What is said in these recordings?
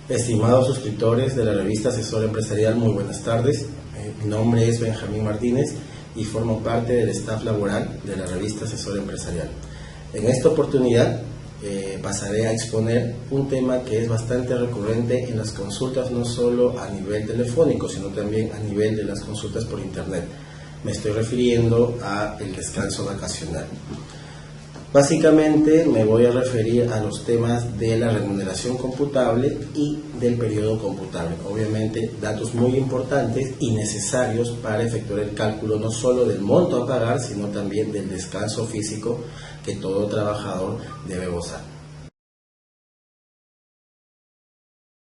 Estimados suscriptores de la revista Asesor Empresarial, muy buenas tardes. Mi nombre es Benjamín Martínez y formo parte del staff laboral de la revista Asesor Empresarial. En esta oportunidad pasaré a exponer un tema que es bastante recurrente en las consultas, no solo a nivel telefónico, sino también a nivel de las consultas por internet. Me estoy refiriendo al descanso vacacional. Básicamente me voy a referir a los temas de la remuneración computable y del periodo computable. Obviamente datos muy importantes y necesarios para efectuar el cálculo no solo del monto a pagar, sino también del descanso físico que todo trabajador debe gozar.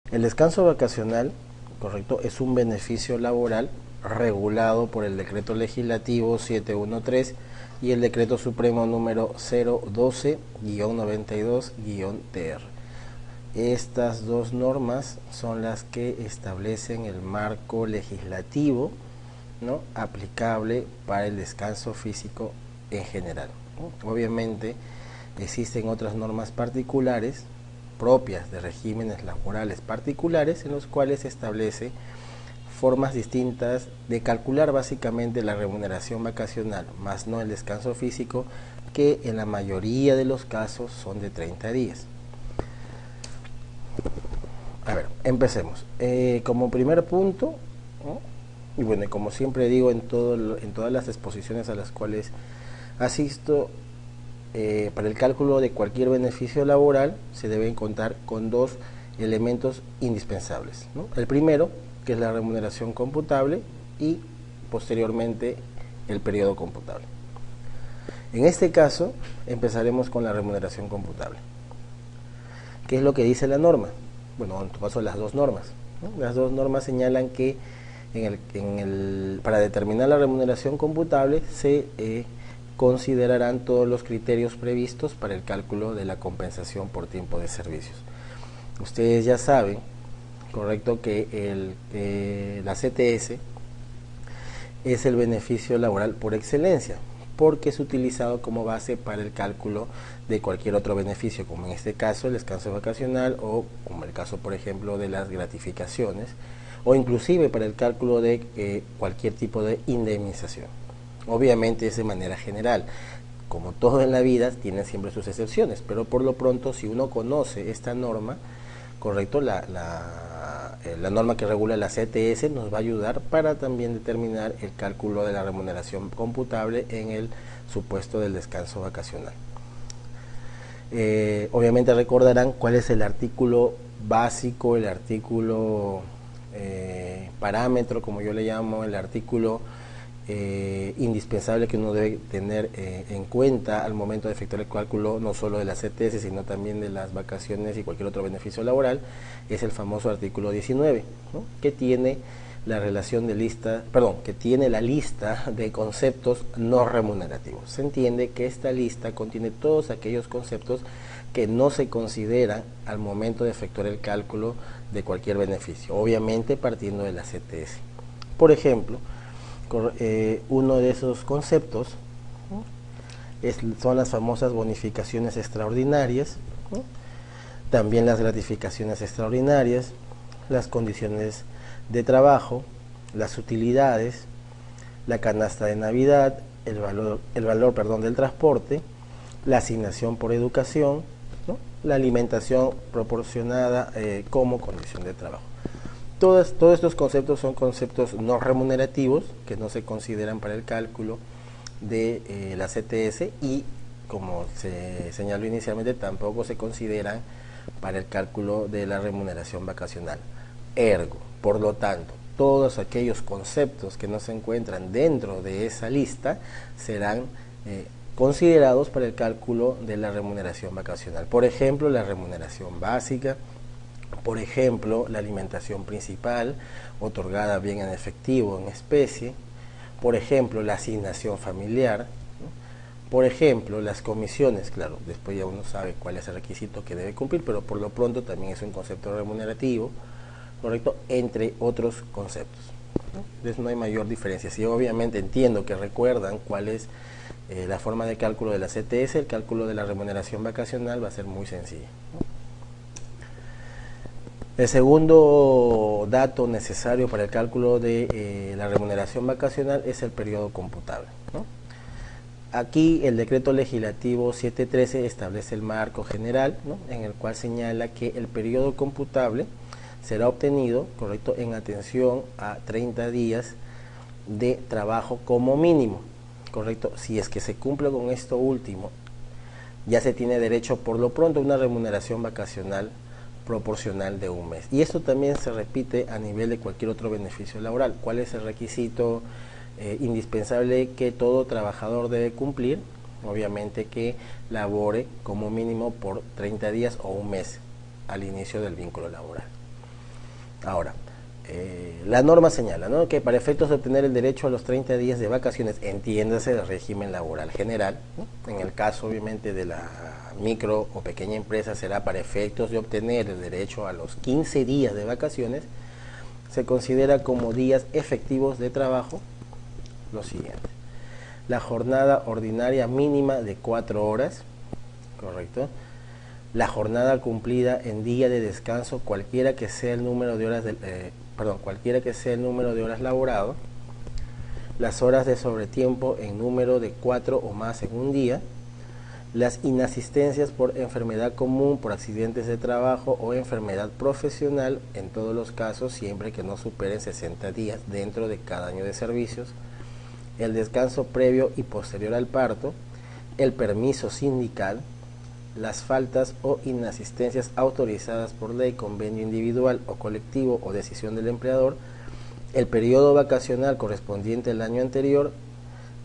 El descanso vacacional, correcto, es un beneficio laboral regulado por el Decreto Legislativo 713 y el Decreto Supremo número 012-92-TR. Estas dos normas son las que establecen el marco legislativo, ¿no?, aplicable para el descanso físico en general, ¿no? Obviamente existen otras normas particulares propias de regímenes laborales particulares en los cuales se establece formas distintas de calcular básicamente la remuneración vacacional, más no el descanso físico, que en la mayoría de los casos son de 30 días. A ver, empecemos. Como primer punto, ¿no?, y bueno, como siempre digo en todas las exposiciones a las cuales asisto, para el cálculo de cualquier beneficio laboral se deben contar con dos elementos indispensables, ¿no? El primero, que es la remuneración computable, y posteriormente el periodo computable. En este caso empezaremos con la remuneración computable. ¿Qué es lo que dice la norma? Bueno, en tu caso las dos normas, ¿no? Las dos normas señalan que para determinar la remuneración computable se considerarán todos los criterios previstos para el cálculo de la compensación por tiempo de servicios. Ustedes ya saben, correcto, que la CTS es el beneficio laboral por excelencia, porque es utilizado como base para el cálculo de cualquier otro beneficio, como en este caso el descanso vacacional, o como el caso, por ejemplo, de las gratificaciones, o inclusive para el cálculo de cualquier tipo de indemnización. Obviamente es de manera general, como todo en la vida tiene siempre sus excepciones, pero por lo pronto, si uno conoce esta norma, correcto, la norma que regula la CTS nos va a ayudar para también determinar el cálculo de la remuneración computable en el supuesto del descanso vacacional. Obviamente recordarán cuál es el artículo básico, el artículo parámetro, como yo le llamo, el artículo indispensable que uno debe tener en cuenta al momento de efectuar el cálculo no solo de la CTS, sino también de las vacaciones y cualquier otro beneficio laboral. Es el famoso artículo 19, ¿no?, que tiene la relación de que tiene la lista de conceptos no remunerativos. Se entiende que esta lista contiene todos aquellos conceptos que no se consideran al momento de efectuar el cálculo de cualquier beneficio, obviamente partiendo de la CTS. Por ejemplo, uno de esos conceptos, ¿no?, son las famosas bonificaciones extraordinarias, ¿no?, también las gratificaciones extraordinarias, las condiciones de trabajo, las utilidades, la canasta de Navidad, el valor del transporte, la asignación por educación, ¿no?, la alimentación proporcionada como condición de trabajo. Todos estos conceptos son conceptos no remunerativos que no se consideran para el cálculo de la CTS y, como se señaló inicialmente, tampoco se consideran para el cálculo de la remuneración vacacional. Ergo, por lo tanto, todos aquellos conceptos que no se encuentran dentro de esa lista serán considerados para el cálculo de la remuneración vacacional. Por ejemplo, la remuneración básica, por ejemplo, la alimentación principal, otorgada bien en efectivo, en especie, por ejemplo, la asignación familiar, ¿no?, por ejemplo, las comisiones. Claro, después ya uno sabe cuál es el requisito que debe cumplir, pero por lo pronto también es un concepto remunerativo, correcto, entre otros conceptos, ¿no? Entonces no hay mayor diferencia. Sí, obviamente entiendo que recuerdan cuál es la forma de cálculo de la CTS, el cálculo de la remuneración vacacional va a ser muy sencillo, ¿no? El segundo dato necesario para el cálculo de la remuneración vacacional es el periodo computable, ¿no? Aquí el decreto legislativo 713 establece el marco general, ¿no?, en el cual señala que el periodo computable será obtenido, correcto, en atención a 30 días de trabajo como mínimo, correcto. Si es que se cumple con esto último, ya se tiene derecho por lo pronto a una remuneración vacacional proporcional de un mes. Y esto también se repite a nivel de cualquier otro beneficio laboral. ¿Cuál es el requisito indispensable que todo trabajador debe cumplir? Obviamente que labore como mínimo por 30 días o un mes al inicio del vínculo laboral. Ahora, la norma señala, ¿no?, que para efectos de obtener el derecho a los 30 días de vacaciones, entiéndase el régimen laboral general, ¿no?, en el caso obviamente de la micro o pequeña empresa será para efectos de obtener el derecho a los 15 días de vacaciones, se considera como días efectivos de trabajo lo siguiente: la jornada ordinaria mínima de 4 horas, correcto, la jornada cumplida en día de descanso, cualquiera que sea el número de horas laborado, las horas de sobretiempo en número de 4 o más en un día, las inasistencias por enfermedad común, por accidentes de trabajo o enfermedad profesional, en todos los casos siempre que no superen 60 días dentro de cada año de servicios, el descanso previo y posterior al parto, el permiso sindical, las faltas o inasistencias autorizadas por ley, convenio individual o colectivo o decisión del empleador, el periodo vacacional correspondiente al año anterior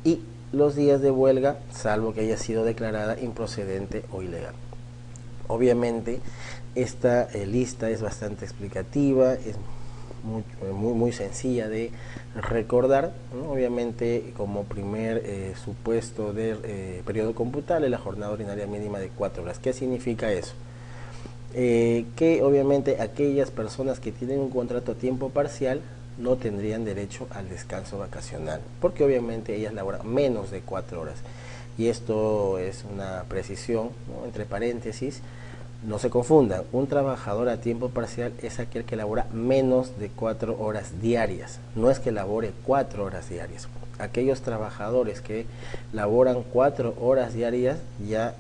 y los días de huelga, salvo que haya sido declarada improcedente o ilegal. Obviamente esta lista es bastante explicativa, es muy sencilla de recordar, ¿no? Obviamente como primer supuesto de periodo computable, la jornada ordinaria mínima de 4 horas. ¿Qué significa eso? Que obviamente aquellas personas que tienen un contrato a tiempo parcial no tendrían derecho al descanso vacacional, porque obviamente ellas laboran menos de 4 horas. Y esto es una precisión, ¿no?, entre paréntesis. No se confundan, un trabajador a tiempo parcial es aquel que labora menos de 4 horas diarias, no es que labore 4 horas diarias. Aquellos trabajadores que laboran 4 horas diarias ya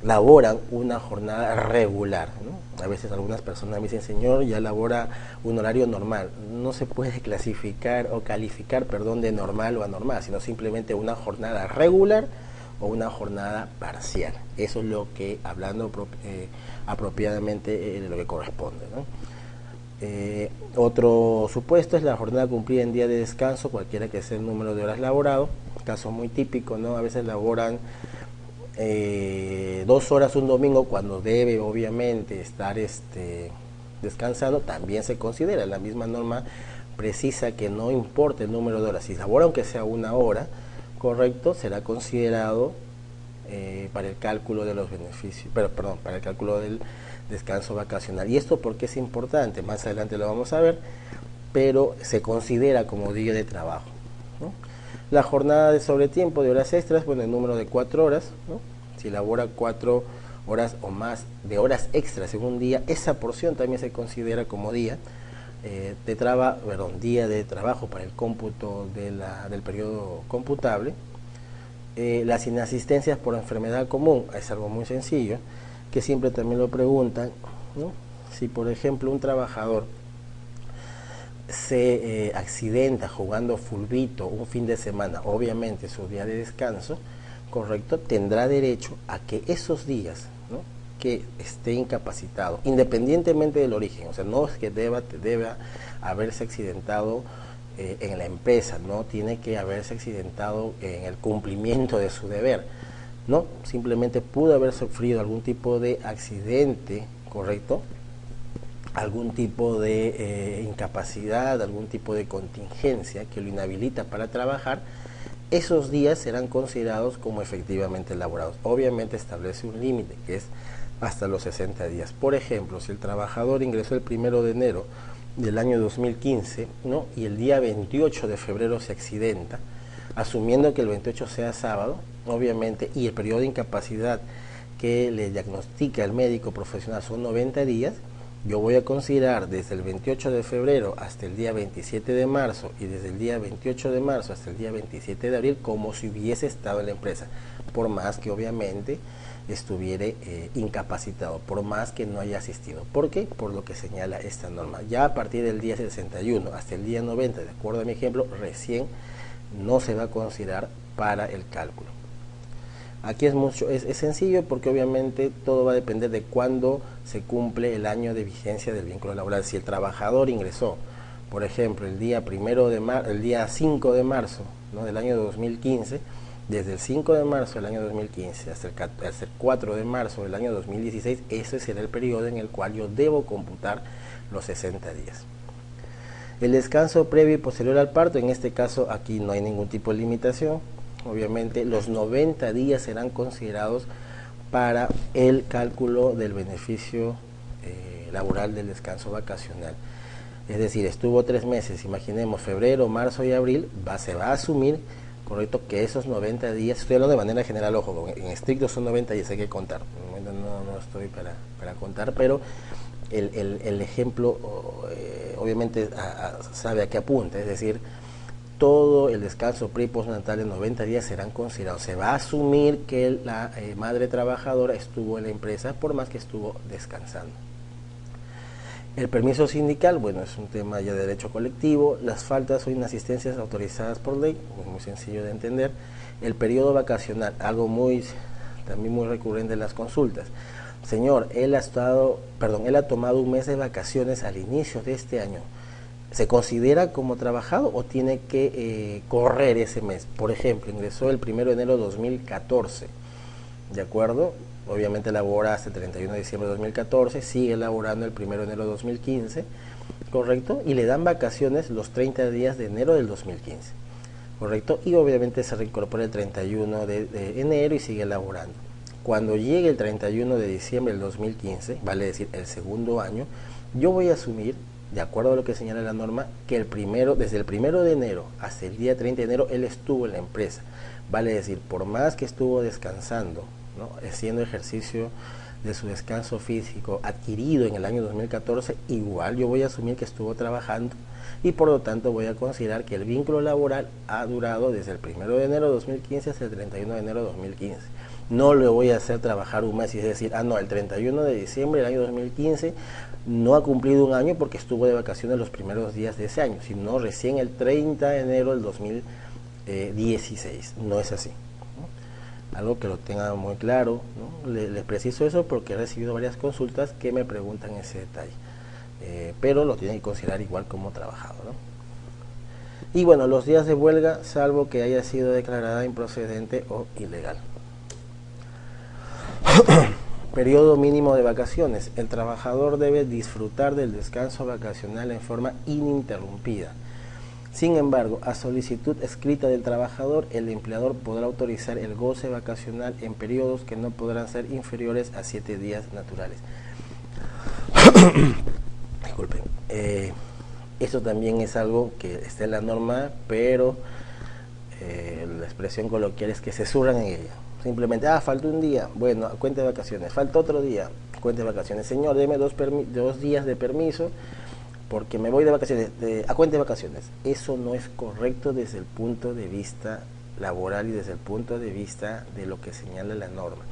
laboran una jornada regular, ¿no? A veces algunas personas me dicen: señor, ya labora un horario normal. No se puede clasificar o calificar, perdón, de normal o anormal, sino simplemente una jornada regular o una jornada parcial. Eso es lo que, hablando apropiadamente, lo que corresponde, ¿no? Otro supuesto es la jornada cumplida en día de descanso, cualquiera que sea el número de horas laborado. Caso muy típico, ¿no? A veces laboran 2 horas un domingo cuando debe obviamente estar descansando. También se considera, la misma norma precisa que no importa el número de horas, si labora aunque sea 1 hora, correcto, será considerado para el cálculo de los beneficios, para el cálculo del descanso vacacional. Y esto porque es importante, más adelante lo vamos a ver, pero se considera como día de trabajo, ¿no? La jornada de sobretiempo de horas extras, bueno, el número de 4 horas, ¿no? Si labora 4 horas o más de horas extras en un día, esa porción también se considera como día día de trabajo para el cómputo del periodo computable. Las inasistencias por enfermedad común es algo muy sencillo, que siempre también lo preguntan, ¿no? Si por ejemplo un trabajador se accidenta jugando fulbito un fin de semana, obviamente su día de descanso, correcto, tendrá derecho a que esos días, ¿no?, que esté incapacitado, independientemente del origen, o sea, no es que deba haberse accidentado en la empresa, no tiene que haberse accidentado en el cumplimiento de su deber, no, simplemente pudo haber sufrido algún tipo de accidente, correcto, algún tipo de incapacidad, algún tipo de contingencia que lo inhabilita para trabajar. Esos días serán considerados como efectivamente laborados. Obviamente establece un límite que es hasta los 60 días. Por ejemplo, si el trabajador ingresó el 1 de enero del año 2015, ¿no?, y el día 28 de febrero se accidenta, asumiendo que el 28 sea sábado, obviamente, y el periodo de incapacidad que le diagnostica el médico profesional son 90 días, yo voy a considerar desde el 28 de febrero hasta el día 27 de marzo y desde el día 28 de marzo hasta el día 27 de abril como si hubiese estado en la empresa, por más que obviamente estuviera incapacitado, por más que no haya asistido. ¿Por qué? Por lo que señala esta norma. Ya a partir del día 61 hasta el día 90, de acuerdo a mi ejemplo, recién no se va a considerar para el cálculo. Aquí es sencillo porque obviamente todo va a depender de cuándo se cumple el año de vigencia del vínculo laboral. Si el trabajador ingresó, por ejemplo, el día 5 de marzo, ¿no?, del año 2015, desde el 5 de marzo del año 2015 hasta el 4 de marzo del año 2016, ese será el periodo en el cual yo debo computar los 60 días. El descanso previo y posterior al parto, en este caso aquí no hay ningún tipo de limitación. Obviamente los 90 días serán considerados para el cálculo del beneficio laboral del descanso vacacional. Es decir, estuvo 3 meses, imaginemos febrero, marzo y abril, se va a asumir, correcto, que esos 90 días, estoy hablando de manera general, ojo, en estricto son 90 días, hay que contar, no estoy para contar, pero el ejemplo obviamente sabe a qué apunta, es decir, todo el descanso pre y postnatal de 90 días serán considerados. Se va a asumir que la madre trabajadora estuvo en la empresa por más que estuvo descansando. El permiso sindical, bueno, es un tema ya de derecho colectivo. Las faltas o inasistencias autorizadas por ley, muy sencillo de entender. El periodo vacacional, algo también muy recurrente en las consultas. Señor, él ha tomado un mes de vacaciones al inicio de este año. ¿Se considera como trabajado o tiene que correr ese mes? Por ejemplo, ingresó el 1 de enero de 2014, ¿de acuerdo? Obviamente labora hasta el 31 de diciembre de 2014, sigue laborando el 1 de enero de 2015, ¿correcto? Y le dan vacaciones los 30 días de enero del 2015, ¿correcto? Y obviamente se reincorpora el 31 de enero y sigue laborando. Cuando llegue el 31 de diciembre del 2015, vale decir el segundo año, yo voy a asumir, de acuerdo a lo que señala la norma, que desde el 1 de enero hasta el día 30 de enero él estuvo en la empresa. Vale decir, por más que estuvo descansando, ¿no?, haciendo ejercicio de su descanso físico adquirido en el año 2014, igual yo voy a asumir que estuvo trabajando y por lo tanto voy a considerar que el vínculo laboral ha durado desde el 1 de enero de 2015 hasta el 31 de enero de 2015. No le voy a hacer trabajar un mes y decir, el 31 de diciembre del año 2015 no ha cumplido un año porque estuvo de vacaciones los primeros días de ese año, sino recién el 30 de enero del 2016. No es así, ¿no? Algo que lo tenga muy claro, ¿no? Les preciso eso porque he recibido varias consultas que me preguntan ese detalle, pero lo tienen que considerar igual como trabajado, ¿no? Y bueno, los días de huelga, salvo que haya sido declarada improcedente o ilegal. Periodo mínimo de vacaciones. El trabajador debe disfrutar del descanso vacacional en forma ininterrumpida. Sin embargo, a solicitud escrita del trabajador, el empleador podrá autorizar el goce vacacional en periodos que no podrán ser inferiores a 7 días naturales. Disculpen. Eso también es algo que está en la norma, pero la expresión coloquial es que se surran en ella. Simplemente, faltó un día, bueno, cuenta de vacaciones, falta otro día, cuenta de vacaciones. Señor, deme 2 días de permiso porque me voy de vacaciones, a cuenta de vacaciones. Eso no es correcto desde el punto de vista laboral y desde el punto de vista de lo que señala la norma.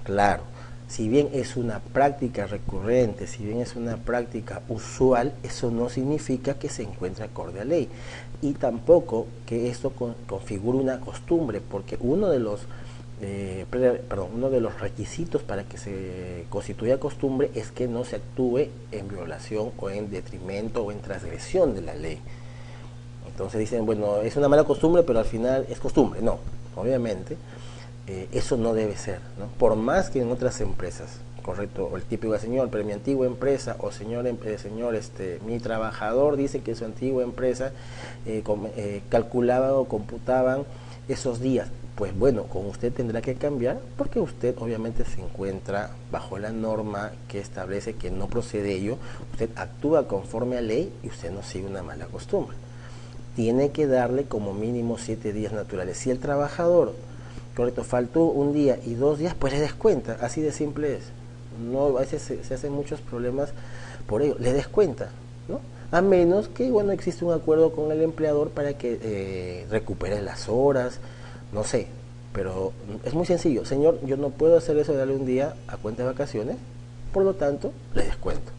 Claro, si bien es una práctica recurrente, si bien es una práctica usual, eso no significa que se encuentre acorde a ley. Y tampoco que esto configure una costumbre, porque uno de los requisitos para que se constituya costumbre es que no se actúe en violación o en detrimento o en transgresión de la ley. Entonces dicen, bueno, es una mala costumbre, pero al final es costumbre. No, obviamente eso no debe ser, ¿no? Por más que en otras empresas, correcto, o el típico señor, pero mi antigua empresa, o mi trabajador dice que su antigua empresa calculaban o computaban esos días. Pues bueno, con usted tendrá que cambiar porque usted obviamente se encuentra bajo la norma que establece que no procede ello. Usted actúa conforme a ley y usted no sigue una mala costumbre. Tiene que darle como mínimo 7 días naturales. Si el trabajador, correcto, faltó un día y 2 días, pues le descuenta, así de simple es. No, a veces se hacen muchos problemas por ello le descuenta, ¿no? A menos que, bueno, existe un acuerdo con el empleador para que recupere las horas, no sé, pero es muy sencillo. Señor, yo no puedo hacer eso de darle un día a cuenta de vacaciones, por lo tanto, le descuento.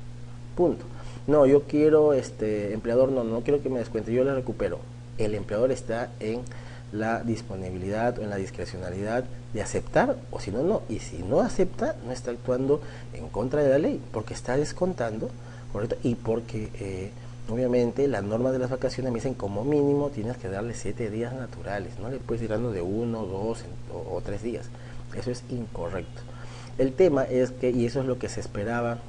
Punto. No, yo quiero, empleador, no quiero que me descuente, yo le recupero. El empleador está en la disponibilidad o en la discrecionalidad de aceptar, o si no, no. Y si no acepta, no está actuando en contra de la ley, porque está descontando, ¿correcto? Y porque obviamente las normas de las vacaciones me dicen como mínimo tienes que darle 7 días naturales, no le puedes ir dando de 1, 2 o 3 días. Eso es incorrecto. El tema es que, y eso es lo que se esperaba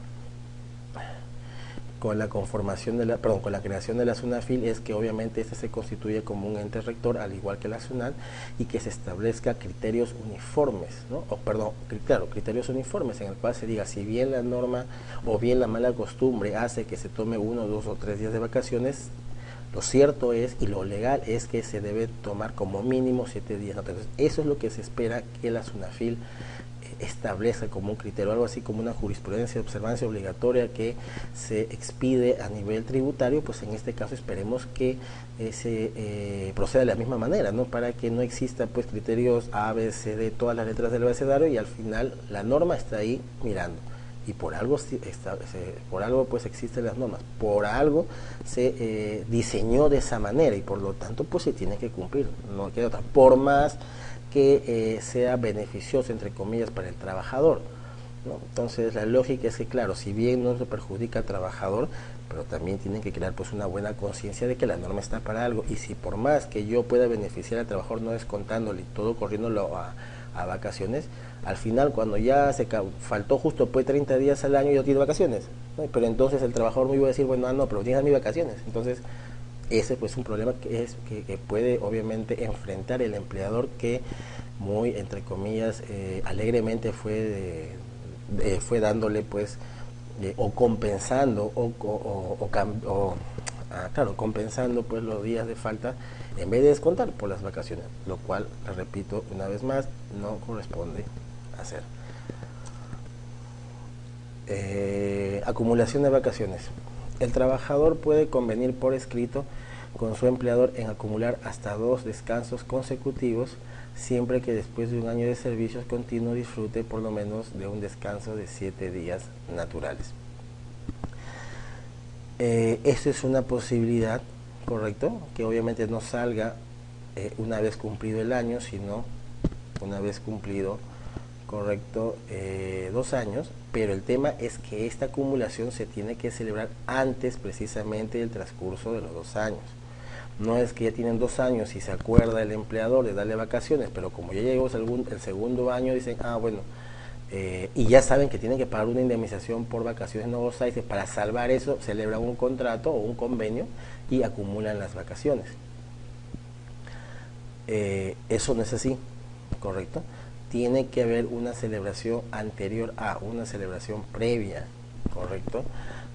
con la conformación de con la creación de la SUNAFIL, es que obviamente esta se constituye como un ente rector, al igual que la SUNAT, y que se establezca criterios uniformes, ¿no? Criterios uniformes en el cual se diga, si bien la norma o bien la mala costumbre hace que se tome 1, 2 o 3 días de vacaciones, lo cierto es, y lo legal es, que se debe tomar como mínimo 7 días. Entonces, eso es lo que se espera que la SUNAFIL establezca como un criterio, algo así como una jurisprudencia de observancia obligatoria que se expide a nivel tributario. Pues en este caso esperemos que se proceda de la misma manera, ¿no? Para que no exista pues criterios A, B, C, D, todas las letras del abecedario, y al final la norma está ahí mirando. Y por algo pues existen las normas, por algo se diseñó de esa manera, y por lo tanto pues se tiene que cumplir, no queda otra, por más que sea beneficioso, entre comillas, para el trabajador, ¿no? Entonces la lógica es que, claro, si bien no se perjudica al trabajador, pero también tienen que crear pues una buena conciencia de que la norma está para algo, y si por más que yo pueda beneficiar al trabajador no descontándole y todo corriéndolo a vacaciones, al final cuando ya faltó justo pues 30 días al año, yo tiene vacaciones, ¿no? Pero entonces el trabajador me iba a decir, bueno, no, pero tienes mis vacaciones. Entonces ese pues un problema que puede obviamente enfrentar el empleador, que muy entre comillas alegremente fue dándole pues o compensando compensando pues los días de falta en vez de descontar por las vacaciones, lo cual, repito una vez más, no corresponde hacer. Acumulación de vacaciones. El trabajador puede convenir por escrito con su empleador en acumular hasta 2 descansos consecutivos, siempre que después de un año de servicios continuos disfrute por lo menos de un descanso de 7 días naturales. Esto es una posibilidad, correcto, que obviamente no salga una vez cumplido el año, sino una vez cumplido, correcto, 2 años, pero el tema es que esta acumulación se tiene que celebrar antes precisamente del transcurso de los 2 años. No es que ya tienen 2 años y se acuerda el empleador de darle vacaciones, pero como ya llegó el segundo año, dicen, bueno, y ya saben que tienen que pagar una indemnización por vacaciones no gozadas, para salvar eso celebran un contrato o un convenio y acumulan las vacaciones. Eso no es así, ¿correcto? Tiene que haber una celebración anterior una celebración previa, ¿correcto?,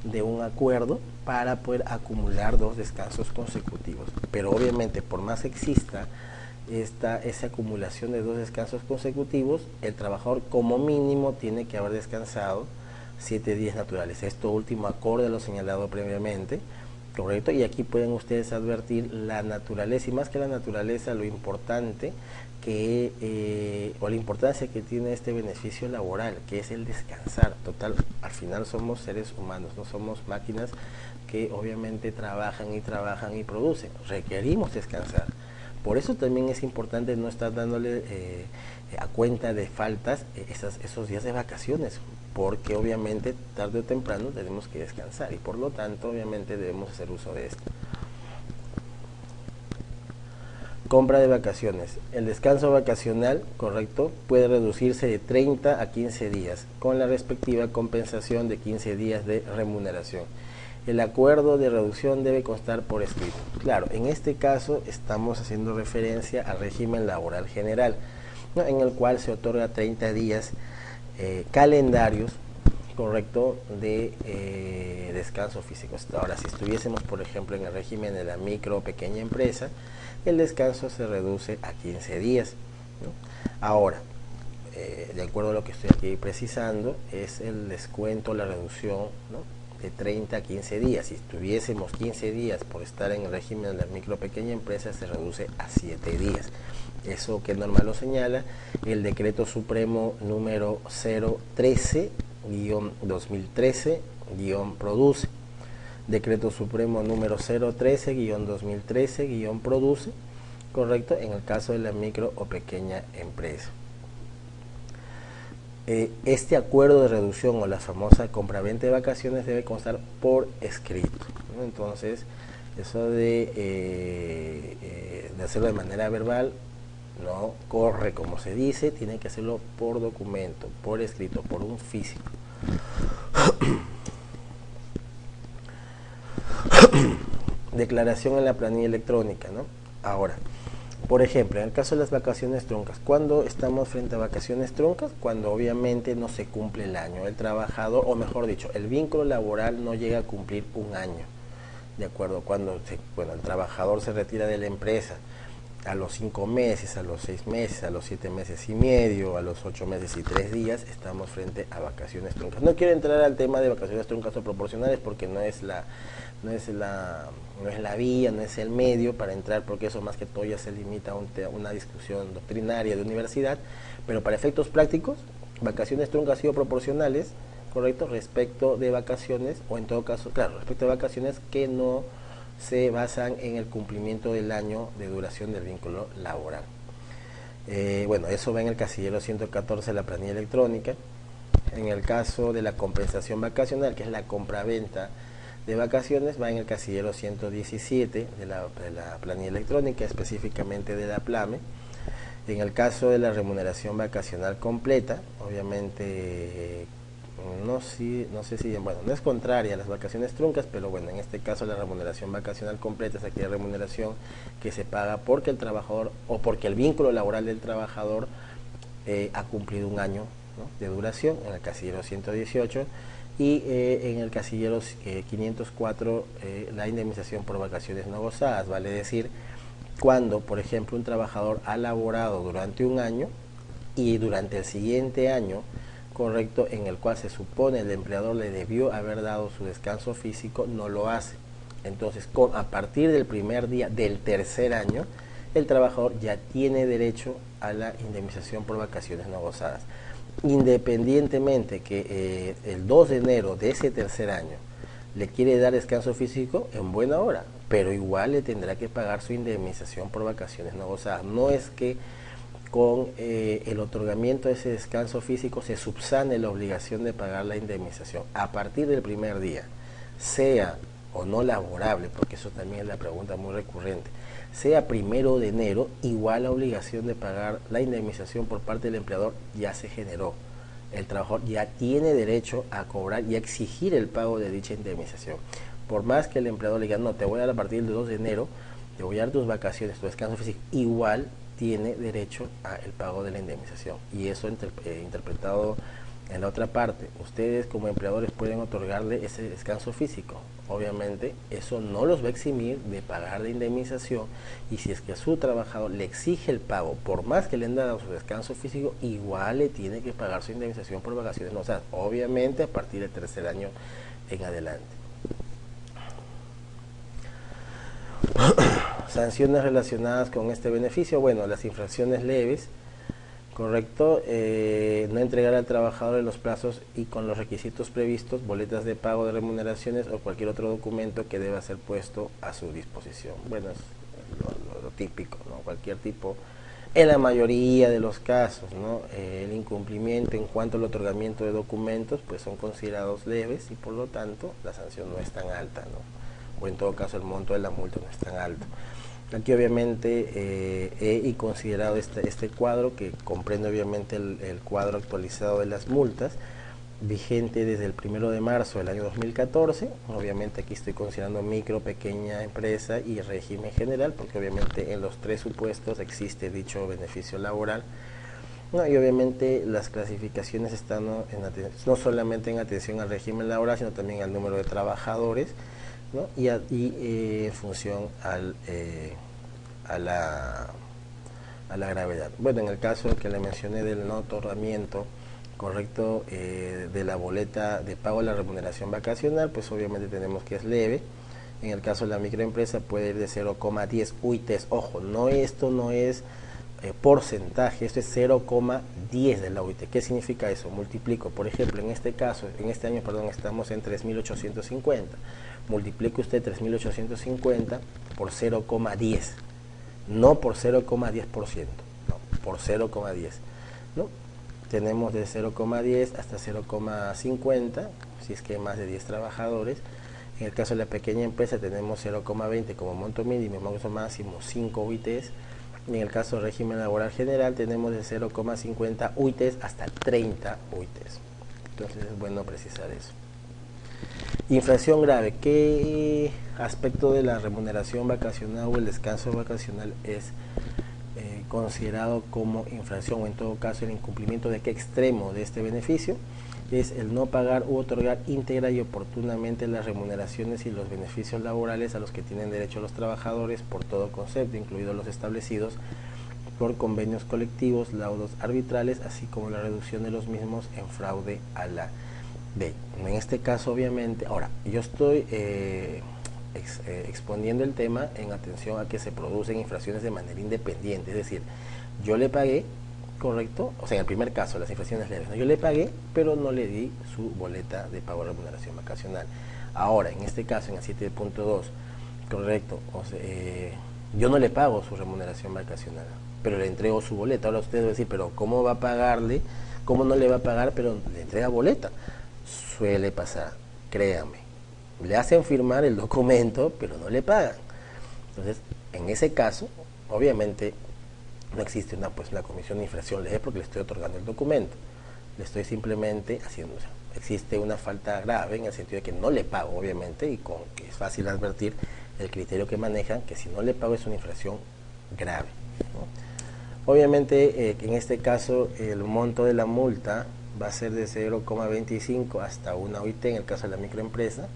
de un acuerdo para poder acumular 2 descansos consecutivos. Pero obviamente, por más que exista esa acumulación de 2 descansos consecutivos, el trabajador como mínimo tiene que haber descansado 7 días naturales. Esto último acorde a lo señalado previamente, correcto. Y aquí pueden ustedes advertir la naturaleza, y más que la naturaleza, lo importante o la importancia que tiene este beneficio laboral, que es el descansar. Total, al final somos seres humanos, no somos máquinas que obviamente trabajan y producen. Requerimos descansar. Por eso también es importante no estar dándole a cuenta de faltas esos días de vacaciones, porque obviamente tarde o temprano tenemos que descansar, y por lo tanto obviamente debemos hacer uso de esto. Compra de vacaciones. El descanso vacacional, correcto, puede reducirse de 30 a 15 días, con la respectiva compensación de 15 días de remuneración. El acuerdo de reducción debe constar por escrito. Claro, en este caso estamos haciendo referencia al régimen laboral general, ¿no?, en el cual se otorga 30 días calendarios, correcto, de descanso físico. Ahora, si estuviésemos, por ejemplo, en el régimen de la micro o pequeña empresa, el descanso se reduce a 15 días, ¿no? Ahora, de acuerdo a lo que estoy aquí precisando, es el descuento, la reducción, ¿no?, de 30 a 15 días. Si tuviésemos 15 días por estar en el régimen de la micro pequeña empresa, se reduce a 7 días. Eso que normal lo señala el Decreto Supremo número 013-2013-Produce. Decreto Supremo número 013-2013-Produce, correcto, en el caso de la micro o pequeña empresa. Este acuerdo de reducción o la famosa compraventa de vacaciones debe constar por escrito, ¿no? Entonces, eso de hacerlo de manera verbal no corre, como se dice, tiene que hacerlo por documento, por escrito, por un físico. Declaración en la planilla electrónica, ¿no? Ahora, por ejemplo, en el caso de las vacaciones truncas, ¿cuándo estamos frente a vacaciones truncas? Cuando obviamente no se cumple el año. El trabajador, o mejor dicho, el vínculo laboral no llega a cumplir un año. ¿De acuerdo? Cuando el trabajador se retira de la empresa a los 5 meses, a los 6 meses, a los 7 meses y medio, a los 8 meses y 3 días, estamos frente a vacaciones truncas. No quiero entrar al tema de vacaciones truncas o proporcionales porque no es la vía, no es el medio para entrar, porque eso más que todo ya se limita a una discusión doctrinaria de universidad, pero para efectos prácticos, vacaciones truncas y o proporcionales, correcto, respecto de vacaciones, o en todo caso, claro, respecto de vacaciones que no se basan en el cumplimiento del año de duración del vínculo laboral. Eso va en el casillero 114 de la planilla electrónica. En el caso de la compensación vacacional, que es la compraventa de vacaciones, va en el casillero 117 de la planilla electrónica, específicamente de la PLAME. En el caso de la remuneración vacacional completa, obviamente no es contraria a las vacaciones truncas, pero bueno, en este caso la remuneración vacacional completa es aquella remuneración que se paga porque el trabajador o porque el vínculo laboral del trabajador ha cumplido un año, ¿no?, de duración, en el casillero 118, y en el casillero 504 la indemnización por vacaciones no gozadas, vale decir, cuando por ejemplo un trabajador ha laborado durante un año y durante el siguiente año, correcto, en el cual se supone el empleador le debió haber dado su descanso físico, no lo hace. Entonces, a partir del primer día del tercer año, el trabajador ya tiene derecho a la indemnización por vacaciones no gozadas. Independientemente que el 2 de enero de ese tercer año le quiere dar descanso físico, en buena hora, pero igual le tendrá que pagar su indemnización por vacaciones no gozadas. No es que con el otorgamiento de ese descanso físico se subsane la obligación de pagar la indemnización. A partir del primer día, sea o no laborable, porque eso también es la pregunta muy recurrente, sea 1 de enero, igual la obligación de pagar la indemnización por parte del empleador ya se generó. El trabajador ya tiene derecho a cobrar y a exigir el pago de dicha indemnización. Por más que el empleador le diga, no, te voy a dar a partir del 2 de enero, te voy a dar tus vacaciones, tu descanso físico, igual tiene derecho al pago de la indemnización. Y eso interpretado en la otra parte, ustedes como empleadores pueden otorgarle ese descanso físico. Obviamente eso no los va a eximir de pagar la indemnización, y si es que a su trabajador le exige el pago, por más que le han dado su descanso físico, igual le tiene que pagar su indemnización por vacaciones no gozadas, obviamente a partir del tercer año en adelante. Sanciones relacionadas con este beneficio, bueno, las infracciones leves, correcto, no entregar al trabajador en los plazos y con los requisitos previstos, boletas de pago de remuneraciones o cualquier otro documento que deba ser puesto a su disposición. Bueno, es lo típico, ¿no? Cualquier tipo, en la mayoría de los casos, ¿no? El incumplimiento en cuanto al otorgamiento de documentos, pues son considerados leves y por lo tanto la sanción no es tan alta, ¿no? O en todo caso el monto de la multa no es tan alto. Aquí obviamente he considerado este cuadro que comprende obviamente el cuadro actualizado de las multas, vigente desde el 1 de marzo del año 2014. Obviamente aquí estoy considerando micro, pequeña empresa y régimen general, porque obviamente en los tres supuestos existe dicho beneficio laboral. No, y obviamente las clasificaciones están no solamente en atención al régimen laboral, sino también al número de trabajadores, ¿no? y en función a la gravedad. Bueno, en el caso que le mencioné del no otorgamiento correcto, de la boleta de pago de la remuneración vacacional, pues obviamente tenemos que es leve. En el caso de la microempresa puede ir de 0,10 UITs. Ojo, esto no es porcentaje, esto es 0,10 de la UIT. ¿Qué significa eso? Multiplico, por ejemplo, en este caso, en este año, perdón, estamos en 3.850. Multiplique usted 3.850 por 0,10, no por 0,10%, no, por 0,10, ¿no? Tenemos de 0,10 hasta 0,50, si es que hay más de 10 trabajadores. En el caso de la pequeña empresa tenemos 0,20 como monto mínimo, monto máximo 5 UITs. En el caso del régimen laboral general tenemos de 0,50 UITs hasta 30 UITs. Entonces es bueno precisar eso. Infracción grave. ¿Qué aspecto de la remuneración vacacional o el descanso vacacional es considerado como infracción, o en todo caso el incumplimiento de qué extremo de este beneficio? Es el no pagar u otorgar íntegra y oportunamente las remuneraciones y los beneficios laborales a los que tienen derecho los trabajadores por todo concepto, incluidos los establecidos por convenios colectivos, laudos arbitrales, así como la reducción de los mismos en fraude a la ley. En este caso, obviamente, ahora, yo estoy exponiendo el tema en atención a que se producen infracciones de manera independiente, es decir, yo le pagué, correcto, o sea, en el primer caso, las infracciones leves, ¿no? Yo le pagué, pero no le di su boleta de pago de remuneración vacacional. Ahora, en este caso, en el 7.2, correcto, o sea, yo no le pago su remuneración vacacional, pero le entrego su boleta. Ahora usted va a decir, pero ¿cómo va a pagarle? ¿Cómo no le va a pagar, pero le entrega boleta? Suele pasar, créame. Le hacen firmar el documento, pero no le pagan. Entonces, en ese caso, obviamente, no existe una comisión de infracción leve porque le estoy otorgando el documento. Le estoy simplemente haciendo, o sea, existe una falta grave en el sentido de que no le pago, obviamente, y con que es fácil advertir el criterio que manejan, que si no le pago es una infracción grave, ¿no? Obviamente, en este caso, el monto de la multa va a ser de 0,25 hasta una UIT en el caso de la microempresa.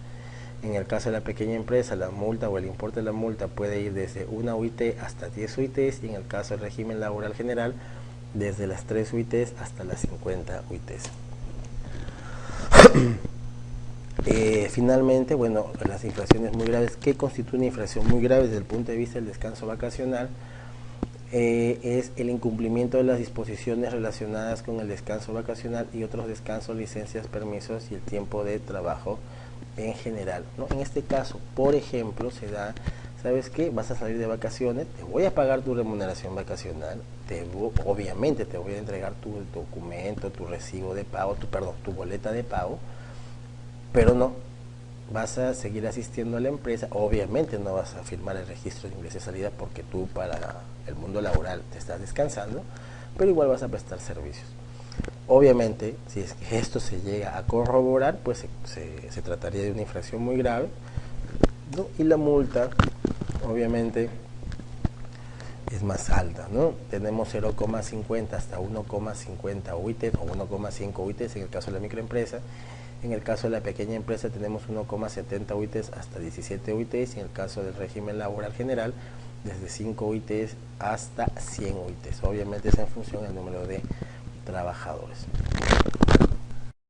En el caso de la pequeña empresa, la multa o el importe de la multa puede ir desde una UIT hasta 10 UITs, y en el caso del régimen laboral general, desde las 3 UITs hasta las 50 UITs. Finalmente, bueno, las infracciones muy graves. ¿Qué constituye una infracción muy grave desde el punto de vista del descanso vacacional? Es el incumplimiento de las disposiciones relacionadas con el descanso vacacional y otros descansos, licencias, permisos y el tiempo de trabajo en general, ¿no? En este caso, por ejemplo, se da, ¿sabes qué? Vas a salir de vacaciones, te voy a pagar tu remuneración vacacional, obviamente te voy a entregar tu documento, tu recibo de pago, tu boleta de pago, pero no, vas a seguir asistiendo a la empresa, obviamente no vas a firmar el registro de ingreso y salida porque tú para el mundo laboral te estás descansando, pero igual vas a prestar servicios. Obviamente, si es que esto se llega a corroborar, pues se trataría de una infracción muy grave, ¿no? Y la multa, obviamente, es más alta, ¿no? Tenemos 0,50 hasta 1,50 UITs o 1,5 UITs en el caso de la microempresa. En el caso de la pequeña empresa tenemos 1,70 UITs hasta 17 UITs, y en el caso del régimen laboral general, desde 5 UITs hasta 100 UITs. Obviamente es en función del número de trabajadores.